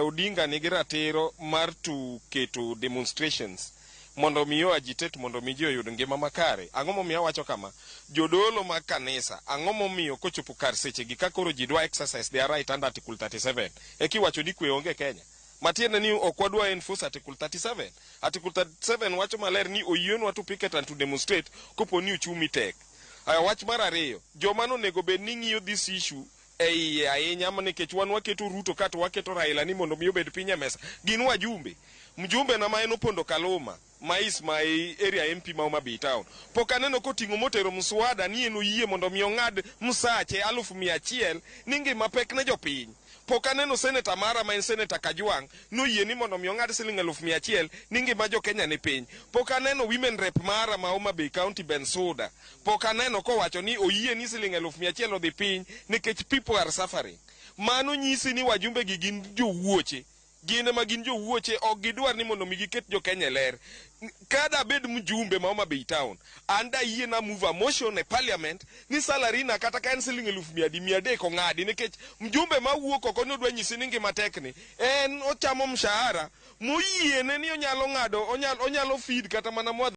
Odinga nigi ratiro mar keto demonstrations mondo miyo agitate mondo mi ji oyud ngima makare. Ang'o momiyo awacho kama? Jodolo mag kanisa ang'o momiyo kochopo kar sechegi ka koro ji dwa exercise their right under article 37 kiwacho ni kwee onge Kenya. Matiende ni ok wadwa enforce article 37. Article 37 wacho maler ni oyienwa to picket and to demonstrate kopo ni uchumi tek. Wach mar ariyo, joma nonego bed ni ng'iyo this issue ahinya nikech wan waketo Ruto kata waketo Raila ni mondo mi obed piny e mesa gin wajumbe. Mjumbe na ma en Opondo Kaluma mais ma area MP ma Homa Bay town pok aneno koting'o motero mswada ni en oyie mondo mi ong'ad msache 100,000 ni ngima pek ne jopiny. Pok aneno seneta mara ma en seneta Kajwang' noyie ni mondo mi ong'ad siling 100,000 ni ngima jo Kenya ni piny. Pok aneno women rep mara ma Homa Bay County Bensuda pok aneno kowacho ni oyie ni siling 100,000 odhi piny nikech people are suffering. Mano nyisi ni wajumbe gi gin jowuoche. Gine ma gin jowuoche ok gidwar ni mondo mi giket jo Kenya ler. Kada bed mjumbe ma Homa Bay town anda yie na move a motion e parliament ni salary na kata ka en siling 100,000 ong'adi nikech mjumbe ma wuok oko ni odwa nyisi ni ngima tekni en ochamo mshahara moyiene ni onyalo ng'ado onyalo feed kata mana